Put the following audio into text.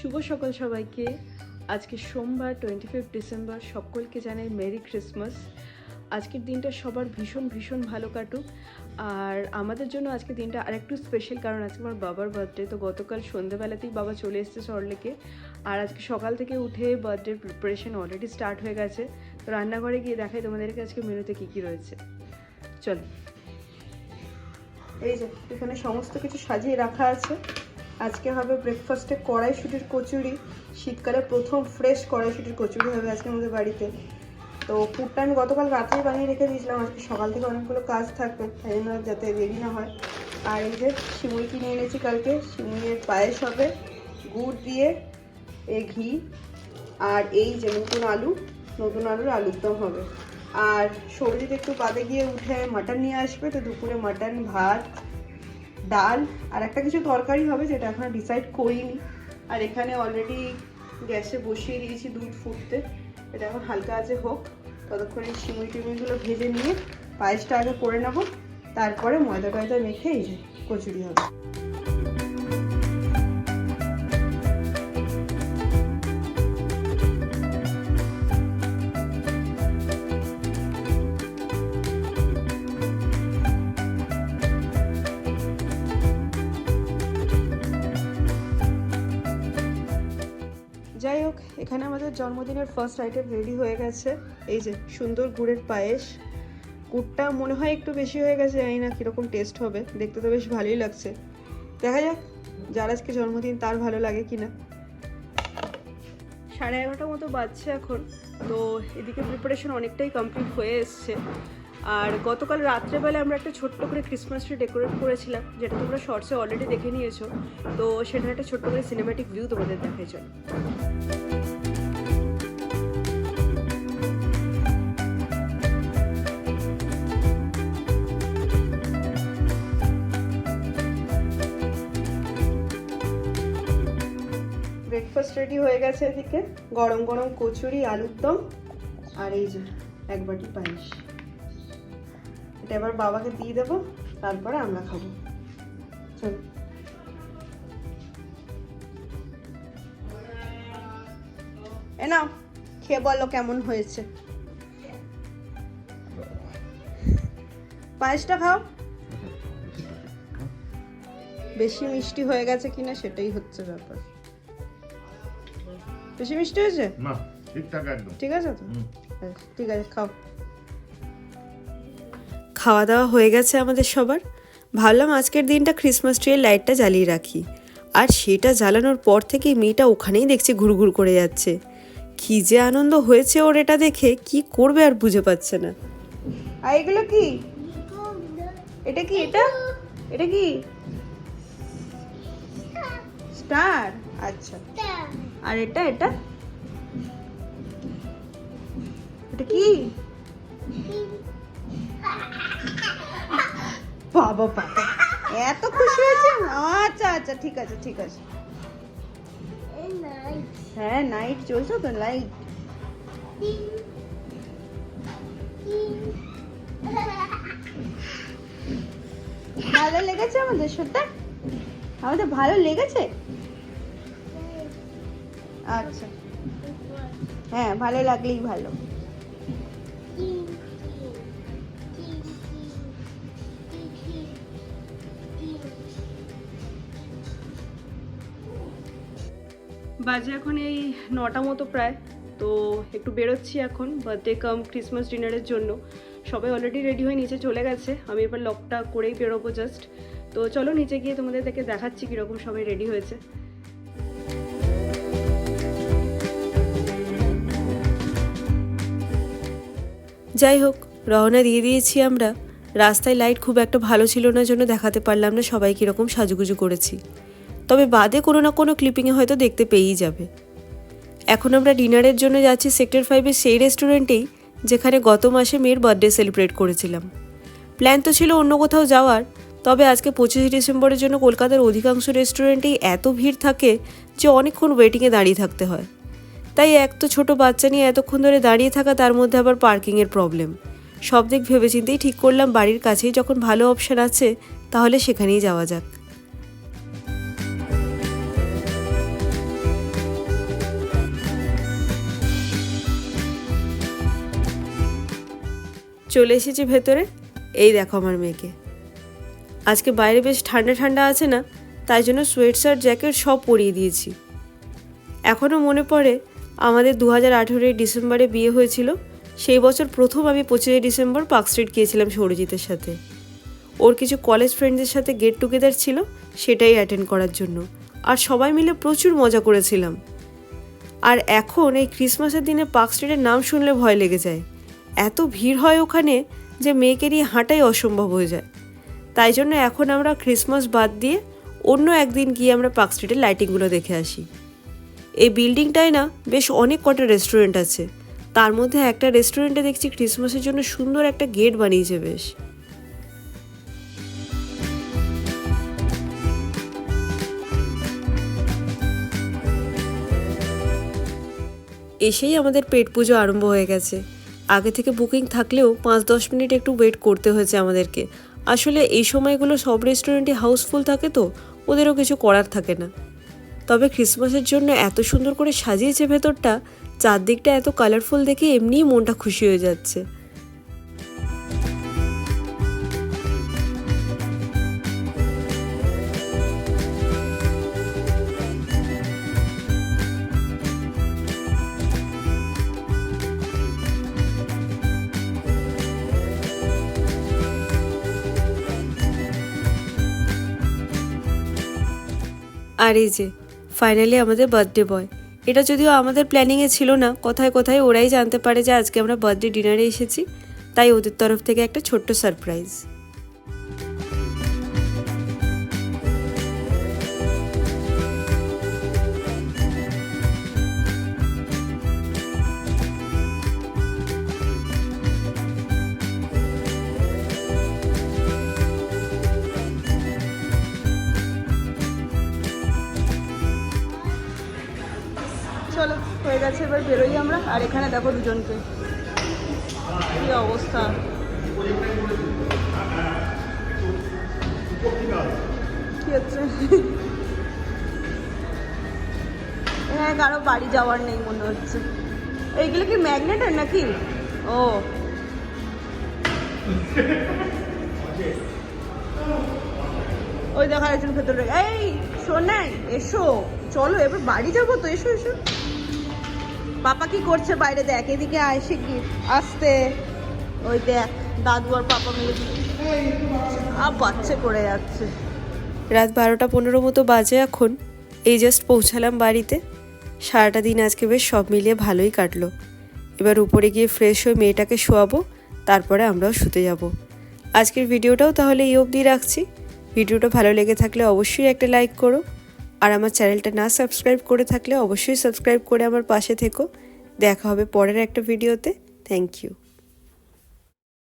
শুভ সকাল সবাইকে। আজকে সোমবার 25 ডিসেম্বর। সকলকে জানাই মেরি ক্রিসমাস। আজকের দিনটা সবার ভীষণ ভীষণ ভালো কাটুক। আর আমাদের জন্য আজকের দিনটা আরেকটু স্পেশাল, কারণ আজকে আমার বাবার বার্থডে। তো গতকাল সন্ধ্যেবেলাতেই বাবা চলে এসেছে সল্টলেকে, আর আজকে সকাল থেকে উঠে বার্থডের প্রিপারেশন অলরেডি স্টার্ট হয়ে গেছে। তো রান্নাঘরে গিয়ে দেখাই তোমাদেরকে আজকে মেনুতে কী কী রয়েছে। চলো, এই যে এখানে সমস্ত কিছু সাজিয়ে রাখা আছে। আজকে হবে ব্রেকফাস্টে কড়াইশুঁটির কচুরি। শীতকালে প্রথম ফ্রেশ কড়াইশুঁটির কচুরি হবে আজকে আমাদের বাড়িতে। তো পুরটা আমি গতকাল রাত্রেই বানিয়ে রেখে দিয়েছিলাম, আজকে সকাল থেকে অনেকগুলো কাজ থাকবে, তাই জন্য যাতে দেরি না হয়। আর এই যে সিমুই কিনে এনেছি কালকে, সিমুইয়ের পায়েস হবে গুড় দিয়ে, ঘি। আর এই যে নতুন আলুর আলুর দম হবে। আর সবজিতে একটু বাদে গিয়ে উঠে মাটন নিয়ে আসবে, তো দুপুরে মাটন, ভাত, ডাল আর একটা কিছু তরকারি হবে, যেটা এখনো ডিসাইড করিনি। আর এখানে অলরেডি গ্যাসে বসিয়ে দিয়েছি দুধ ফুটতে, এটা এখন হালকা আছে হোক, ততক্ষণে সিমুই টিমুইগুলো ভেজে নিয়ে পায়েসটা আগে করে নেবো, তারপরে ময়দা টয়দা মেখে এই যে কচুরি হবে। যাই হোক, এখানে আমাদের জন্মদিনের ফার্স্ট আইটেম রেডি হয়ে গেছে। এই যে সুন্দর গুড়ের পায়েস। গুড়টা মনে হয় একটু বেশি হয়ে গেছে, জানি না কীরকম টেস্ট হবে, দেখতে তো বেশ ভালোই লাগছে। দেখা যাক যার আজকে জন্মদিন তার ভালো লাগে কিনা। 11:30 মতো বাজছে এখন। তো এদিকে প্রিপারেশন অনেকটাই কমপ্লিট হয়ে এসছে। আর গতকাল রাত্রেবেলা আমরা একটা ছোট্ট করে ক্রিসমাস ট্রি ডেকোরেট করেছিলাম, যেটা তোমরা শর্টসে অলরেডি দেখে নিয়েছো। তো সেটার একটা ছোট্ট করে সিনেম্যাটিক ভিউ তোমাদের দেখাই চলো। ব্রেকফাস্ট রেডি হয়ে গেছে, এদিকে গরম গরম কচুরি, আলুর দম আর এই যে এক বাটি পায়েস। এটা এবার বাবাকে দিয়ে দেবো, তারপরে আমরা খাবো। চলো, এ নাও খেয়ে বলো কেমন হয়েছে। পায়েসটা খাও। বেশি মিষ্টি হয়ে গেছে কিনা সেটাই হচ্ছে ব্যাপার। বেশি মিষ্টি হয়েছে না? ঠিকঠাক একদম ঠিক আছে তো? ঠিক আছে, খাও। খাওয়া দাওয়া হয়ে গেছে আমাদের সবার। ভাবলাম আজকের দিনটা ক্রিসমাস ট্রির লাইটটা জ্বালিয়ে রাখি। আর সেটা জ্বালানোর পর থেকেই মেয়েটা ওখানেই দেখছি ঘুরঘুর করে যাচ্ছে। কি যে আনন্দ হয়েছে ওর এটা দেখে, কি করবে আর বুঝে পাচ্ছে না। আর এগুলো কি? এটা কি? এটা কি? স্টার। আচ্ছা, আর এটা এটা কি? বাবা বাবা, এত খুশি হয়েছে। আচ্ছা আচ্ছা, ঠিক আছে ঠিক আছে। হ্যাঁ, নাইট চলছে তো, লাইট। ভালো লেগেছে আমাদের সেটা? আমাদের ভালো লেগেছে? আচ্ছা, হ্যাঁ, ভালো লাগলেই ভালো। বাজে এখন এই 9টা মতো প্রায়। তো একটু বেরোচ্ছি এখন বার্থডে কাম ক্রিসমাস ডিনারের জন্য। সবাই অলরেডি রেডি হয়ে নিচে চলে গেছে, আমি এবার লকটা করেই বেরোবো জাস্ট। তো চলো নিচে গিয়ে তোমাদের দেখে দেখাচ্ছি কীরকম সবাই রেডি হয়েছে। যাই হোক, রওনা দিয়ে দিয়েছি আমরা। রাস্তায় লাইট খুব একটা ভালো ছিল না জন্য দেখাতে পারলাম না সবাই কীরকম সাজুগুজু করেছি, তবে বাদে কোনো না কোনো ক্লিপিংয়ে হয়তো দেখতে পেয়েই যাবে। এখন আমরা ডিনারের জন্য যাচ্ছি সেক্টর 5-এর সেই রেস্টুরেন্টেই যেখানে গত মাসে মেয়ের বার্থডে সেলিব্রেট করেছিলাম। প্ল্যান তো ছিল অন্য কোথাও যাওয়ার, তবে আজকে 25 ডিসেম্বরের জন্য কলকাতার অধিকাংশ রেস্টুরেন্টেই এত ভিড় থাকে যে অনেকক্ষণ ওয়েটিংয়ে দাঁড়িয়ে থাকতে হয়। তাই এক তো ছোটো বাচ্চা নিয়ে এতক্ষণ ধরে দাঁড়িয়ে থাকা, তার মধ্যে আবার পার্কিংয়ের প্রবলেম। সব দিক ভেবেচিন্তেই ঠিক করলাম বাড়ির কাছেই যখন ভালো অপশান আছে তাহলে সেখানেই যাওয়া যাক। চলে এসেছি ভেতরে। এই দেখো আমার মেয়েকে। আজকে বাইরে বেশ ঠান্ডা ঠান্ডা আছে না, তাই জন্য সোয়েট শার্ট জ্যাকেট সব পরিয়ে দিয়েছি। এখনও মনে পড়ে আমাদের 2018 ডিসেম্বরে বিয়ে হয়েছিল। সেই বছর প্রথম আমি 25 ডিসেম্বর পার্ক স্ট্রিট গিয়েছিলাম সৌরজিতের সাথে। ওর কিছু কলেজ ফ্রেন্ডদের সাথে গেট টুগেদার ছিল, সেটাই অ্যাটেন্ড করার জন্য। আর সবাই মিলে প্রচুর মজা করেছিলাম। আর এখন এই ক্রিসমাসের দিনে পার্ক স্ট্রিটের নাম শুনলে ভয় লেগে যায়। এত ভিড় হয় ওখানে যে মেয়েকে নিয়ে হাঁটাই অসম্ভব হয়ে যায়। তাই জন্য এখন আমরা ক্রিসমাস বাদ দিয়ে অন্য একদিন গিয়ে আমরা পার্ক স্ট্রিটের লাইটিংগুলো দেখে আসি। এই বিল্ডিংটায় না বেশ অনেক কটা রেস্টুরেন্ট আছে। তার মধ্যে একটা রেস্টুরেন্টে দেখছি ক্রিসমাসের জন্য সুন্দর একটা গেট বানিয়েছে বেশ। এসেই আমাদের পেট পুজো আরম্ভ হয়ে গেছে। আগে থেকে বুকিং থাকলেও 5-10 মিনিট একটু ওয়েট করতে হয়েছে আমাদেরকে। আসলে এই সময়গুলো সব রেস্টুরেন্টে হাউসফুল থাকে, তো ওদেরও কিছু করার থাকে না। তবে ক্রিসমাসের জন্য এত সুন্দর করে সাজিয়েছে ভেতরটা, চারদিকটা এত কালারফুল দেখে এমনিই মনটা খুশি হয়ে যাচ্ছে। আর এই যে ফাইনালি আমাদের বার্থডে বয়। এটা যদিও আমাদের প্ল্যানিংয়ে ছিল না, কোথায় কোথায় ওরাই জানতে পারে যে আজকে আমরা বার্থডে ডিনারে এসেছি, তাই ওদের তরফ থেকে একটা ছোট্ট সারপ্রাইজ। চলো হয়ে গেছে, এবার বেরোই আমরা। আর এখানে দেখো দুজনকে কি অবস্থা। কি হচ্ছে? হ্যাঁ, কারো বাড়ি যাওয়ার নেই মনে হচ্ছে। এইগুলো কি ম্যাগনেটের নাকি? ও ওই দেখা একজন ভেতরে। এই শোনাই, এসো চলো এবার বাড়ি যাবো তো, এসো এসো। পাপা কি করছে বাইরে দেখ, এদিকে আসে কি আসতে। ওই দেখ দাদু আর পাপা মিলে বাচ্চা করে যাচ্ছে। রাত 12:15 মতো বাজে এখন। এই জাস্ট পৌঁছালাম বাড়িতে। সারাটা দিন আজকে বেশ সব মিলিয়ে ভালোই কাটলো। এবার উপরে গিয়ে ফ্রেশ হয়ে মেয়েটাকে শোয়াবো, তারপরে আমরাও শুতে যাব। আজকের ভিডিওটাও তাহলে এই অবধি রাখছি। ভিডিওটা ভালো লেগে থাকলে অবশ্যই একটা লাইক করো। আর আমার চ্যানেলটা না সাবস্ক্রাইব করে থাকলে অবশ্যই সাবস্ক্রাইব করে আমার পাশে থেকো। দেখা হবে পরের একটা ভিডিওতে। Thank you.